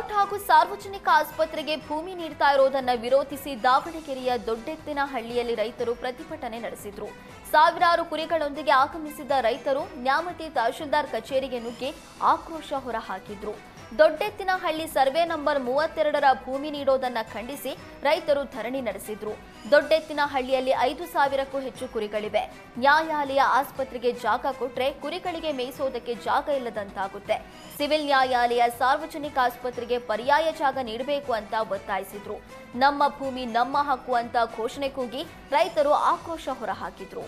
Layout ಹಾಗೂ ಸಾರ್ವಜನಿಕ ಆಸ್ಪತ್ರೆಗೆ ಭೂಮಿ ನೀಡ್ತಾ ಇರೋದನ್ನ ವಿರೋಧಿಸಿ ದಾವಣಗೆರೆಯ ದೊಡ್ಡೆತ್ತಿನಹಳ್ಳಿಯಲ್ಲಿ ರೈತರು ಪ್ರತಿಭಟನೆ ನಡೆಸಿದ್ರು. ಸಾವಿರಾರು ಕುರಿಗಳೊಂದಿಗೆ ಆಗಮಿಸಿದ್ದ ರೈತರು ನ್ಯಾಮತಿ ತಹಶೀಲ್ದಾರ್ ಕಚೇರಿಗೆ ನುಗ್ಗಿ ಆಕ್ರೋಶ ಹೊರಹಾಕಿದ್ರು. ದೊಡ್ಡೆತ್ತಿನಹಳ್ಳಿ ಸರ್ವೆ ನಂಬರ್ 32ರ ಭೂಮಿ ನೀಡೋದನ್ನ ಖಂಡಿಸಿ ರೈತರು ಧರಣಿ ನಡೆಸಿದ್ರು. ದೊಡ್ಡೆತ್ತಿನಹಳ್ಳಿಯಲ್ಲಿ 5,000ಕ್ಕೂ ಹೆಚ್ಚು ಕುರಿಗಳಿವೆ. ನ್ಯಾಯಾಲಯ ಆಸ್ಪತ್ರೆಗೆ ಜಾಗ ಕೊಟ್ರೆ ಕುರಿಗಳಿಗೆ ಮೇಯಿಸೋದಕ್ಕೆ ಜಾಗ ಇಲ್ಲದಂತಾಗುತ್ತೆ. ಸಿವಿಲ್ ನ್ಯಾಯಾಲಯ ಸಾರ್ವಜನಿಕ ಆಸ್ಪತ್ರೆಗೆ ಪರ್ಯಾಯ ಜಾಗ ನೀಡಬೇಕು ಅಂತ ಒತ್ತಾಯಿಸಿದ್ರು. ನಮ್ಮ ಭೂಮಿ ನಮ್ಮ ಹಕ್ಕು ಅಂತ ಘೋಷಣೆ ಕೂಗಿ ರೈತರು ಆಕ್ರೋಶ ಹೊರಹಾಕಿದ್ರು.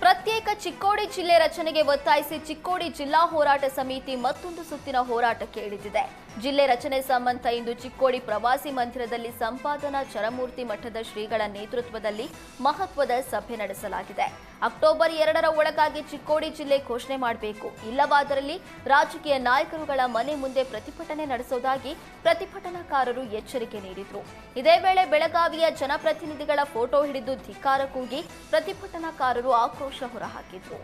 ಪ್ರತ್ಯೇಕ ಚಿಕ್ಕೋಡಿ ಜಿಲ್ಲೆ ರಚನೆಗೆ ಒತ್ತಾಯಿಸಿ ಚಿಕ್ಕೋಡಿ ಜಿಲ್ಲಾ ಹೋರಾಟ ಸಮಿತಿ ಮತ್ತೊಂದು ಸುತ್ತಿನ ಹೋರಾಟಕ್ಕೆ ಇಳಿದಿದೆ. ಜಿಲ್ಲೆ ರಚನೆ ಸಂಬಂಧ ಇಂದು ಚಿಕ್ಕೋಡಿ ಪ್ರವಾಸಿ ಮಂದಿರದಲ್ಲಿ ಸಂಪಾದನಾ ಚರಮೂರ್ತಿ ಮಠದ ಶ್ರೀಗಳ ನೇತೃತ್ವದಲ್ಲಿ ಮಹತ್ವದ ಸಭೆ ನಡೆಸಲಾಗಿದೆ. ಅಕ್ಟೋಬರ್ 2ರ ಒಳಗಾಗಿ ಚಿಕ್ಕೋಡಿ ಜಿಲ್ಲೆ ಘೋಷಣೆ ಮಾಡಬೇಕು, ಇಲ್ಲವಾದರಲ್ಲಿ ರಾಜಕೀಯ ನಾಯಕರುಗಳ ಮನೆ ಮುಂದೆ ಪ್ರತಿಭಟನೆ ನಡೆಸುವುದಾಗಿ ಪ್ರತಿಭಟನಾಕಾರರು ಎಚ್ಚರಿಕೆ ನೀಡಿದರು. ಇದೇ ವೇಳೆ ಬೆಳಗಾವಿಯ ಜನಪ್ರತಿನಿಧಿಗಳ ಫೋಟೋ ಹಿಡಿದು ಧಿಕ್ಕಾರ ಕೂಗಿ ಪ್ರತಿಭಟನಾಕಾರರು ಆಕ್ರೋಶ ಹೊರಹಾಕಿದ್ರು.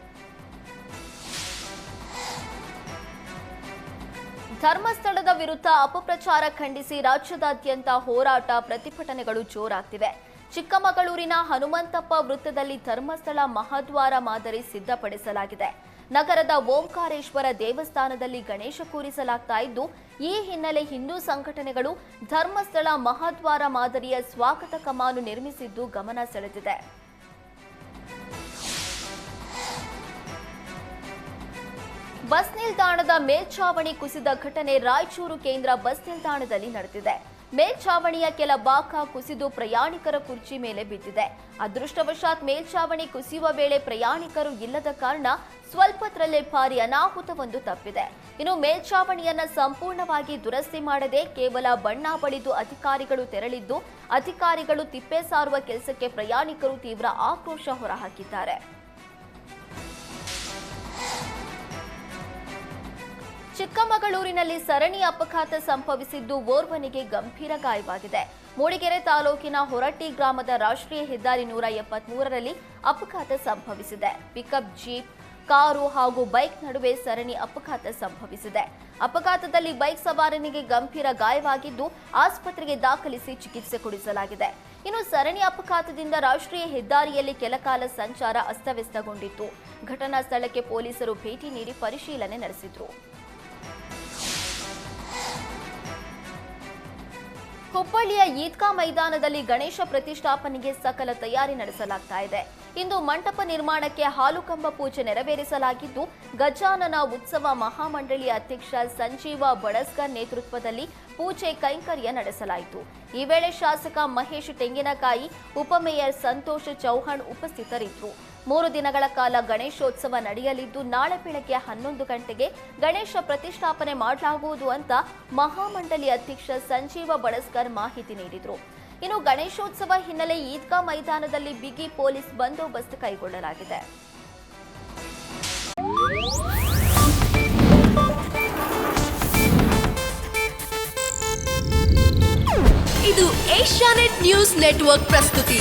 ಧರ್ಮಸ್ಥಳದ ವಿರುದ್ಧ ಅಪಪ್ರಚಾರ ಖಂಡಿಸಿ ರಾಜ್ಯದಾದ್ಯಂತ ಹೋರಾಟ ಪ್ರತಿಭಟನೆಗಳು ಜೋರಾಗ್ತಿವೆ. ಚಿಕ್ಕಮಗಳೂರಿನ ಹನುಮಂತಪ್ಪ ವೃತ್ತದಲ್ಲಿ ಧರ್ಮಸ್ಥಳ ಮಹಾದ್ವಾರ ಮಾದರಿ ಸಿದ್ಧಪಡಿಸಲಾಗಿದೆ. ನಗರದ ಓಂಕಾರೇಶ್ವರ ದೇವಸ್ಥಾನದಲ್ಲಿ ಗಣೇಶ ಕೂರಿಸಲಾಗ್ತಾ ಇದ್ದು, ಈ ಹಿನ್ನೆಲೆ ಹಿಂದೂ ಸಂಘಟನೆಗಳು ಧರ್ಮಸ್ಥಳ ಮಹಾದ್ವಾರ ಮಾದರಿಯ ಸ್ವಾಗತ ಕಮಾನು ನಿರ್ಮಿಸಿದ್ದು ಗಮನ ಸೆಳೆದಿದೆ. ಬಸ್ ನಿಲ್ದಾಣದ ಮೇಲ್ಛಾವಣಿ ಕುಸಿದ ಘಟನೆ ರಾಯಚೂರು ಕೇಂದ್ರ ಬಸ್ ನಿಲ್ದಾಣದಲ್ಲಿ ನಡೆದಿದೆ. ಮೇಲ್ಛಾವಣಿಯ ಕೆಲ ಭಾಗ ಕುಸಿದು ಪ್ರಯಾಣಿಕರ ಕುರ್ಚಿ ಮೇಲೆ ಬಿದ್ದಿದೆ. ಅದೃಷ್ಟವಶಾತ್ ಮೇಲ್ಛಾವಣಿ ಕುಸಿಯುವ ವೇಳೆ ಪ್ರಯಾಣಿಕರು ಇಲ್ಲದ ಕಾರಣ ಸ್ವಲ್ಪತ್ರಲ್ಲೇ ಭಾರಿ ಅನಾಹುತವೊಂದು ತಪ್ಪಿದೆ. ಇನ್ನು ಮೇಲ್ಛಾವಣಿಯನ್ನ ಸಂಪೂರ್ಣವಾಗಿ ದುರಸ್ತಿ ಮಾಡದೆ ಕೇವಲ ಬಣ್ಣ ಬಳಿದು ಅಧಿಕಾರಿಗಳು ತೆರಳಿದ್ದು, ಅಧಿಕಾರಿಗಳು ತಿಪ್ಪೆ ಸಾರುವ ಕೆಲಸಕ್ಕೆ ಪ್ರಯಾಣಿಕರು ತೀವ್ರ ಆಕ್ರೋಶ ಹೊರಹಾಕಿದ್ದಾರೆ. ಚಿಕ್ಕಮಗಳೂರಿನಲ್ಲಿ ಸರಣಿ ಅಪಘಾತ ಸಂಭವಿಸಿದ್ದು ಓರ್ವನಿಗೆ ಗಂಭೀರ ಗಾಯವಾಗಿದೆ. ಮೂಡಿಗೆರೆ ತಾಲೂಕಿನ ಹೊರಟ್ಟಿ ಗ್ರಾಮದ ರಾಷ್ಟ್ರೀಯ ಹೆದ್ದಾರಿ 173ರಲ್ಲಿ ಅಪಘಾತ ಸಂಭವಿಸಿದೆ. ಪಿಕಪ್ ಜೀಪ್, ಕಾರು ಹಾಗೂ ಬೈಕ್ ನಡುವೆ ಸರಣಿ ಅಪಘಾತ ಸಂಭವಿಸಿದೆ. ಅಪಘಾತದಲ್ಲಿ ಬೈಕ್ ಸವಾರನಿಗೆ ಗಂಭೀರ ಗಾಯವಾಗಿದ್ದು ಆಸ್ಪತ್ರೆಗೆ ದಾಖಲಿಸಿ ಚಿಕಿತ್ಸೆ ಕೊಡಿಸಲಾಗಿದೆ. ಇನ್ನು ಸರಣಿ ಅಪಘಾತದಿಂದ ರಾಷ್ಟ್ರೀಯ ಹೆದ್ದಾರಿಯಲ್ಲಿ ಕೆಲಕಾಲ ಸಂಚಾರ ಅಸ್ತವ್ಯಸ್ತಗೊಂಡಿತ್ತು. ಘಟನಾ ಸ್ಥಳಕ್ಕೆ ಪೊಲೀಸರು ಭೇಟಿ ನೀಡಿ ಪರಿಶೀಲನೆ ನಡೆಸಿದ್ರು. ಹುಬ್ಬಳ್ಳಿಯ ಈದ್ಗಾ ಮೈದಾನದಲ್ಲಿ ಗಣೇಶ ಪ್ರತಿಷ್ಠಾಪನೆಗೆ ಸಕಲ ತಯಾರಿ ನಡೆಸಲಾಗ್ತಾ ಇದೆ. ಇಂದು ಮಂಟಪ ನಿರ್ಮಾಣಕ್ಕೆ ಹಾಲುಕಂಬ ಪೂಜೆ ನೆರವೇರಿಸಲಾಗಿದ್ದು, ಗಜಾನನ ಉತ್ಸವ ಮಹಾಮಂಡಳಿಯ ಅಧ್ಯಕ್ಷ ಸಂಜೀವ ಬಡಸ್ಕರ್ ನೇತೃತ್ವದಲ್ಲಿ ಪೂಜೆ ಕೈಂಕರ್ಯ ನಡೆಸಲಾಯಿತು. ಈ ವೇಳೆ ಶಾಸಕ ಮಹೇಶ್ ತೆಂಗಿನಕಾಯಿ, ಉಪಮೇಯರ್ ಸಂತೋಷ್ ಚೌಹಾಣ್ ಉಪಸ್ಥಿತರಿದ್ದರು. 3 ದಿನಗಳ ಕಾಲ ಗಣೇಶೋತ್ಸವ ನಡೆಯಲಿದ್ದು, ನಾಳೆ ಬೆಳಗ್ಗೆ 11 ಗಂಟೆಗೆ ಗಣೇಶ ಪ್ರತಿಷ್ಠಾಪನೆ ಮಾಡಲಾಗುವುದು ಅಂತ ಮಹಾಮಂಡಳಿ ಅಧ್ಯಕ್ಷ ಸಂಜೀವ ಬಡಸ್ಕರ್ ಮಾಹಿತಿ ನೀಡಿದರು. ಇನ್ನು ಗಣೇಶೋತ್ಸವ ಹಿನ್ನೆಲೆ ಈದ್ಗಾ ಮೈದಾನದಲ್ಲಿ ಬಿಗಿ ಪೊಲೀಸ್ ಬಂದೋಬಸ್ತ್ ಕೈಗೊಳ್ಳಲಾಗಿದೆ. ಇದು ಏಷ್ಯಾನೆಟ್ ನ್ಯೂಸ್ ನೆಟ್ವರ್ಕ್ ಪ್ರಸ್ತುತಿ.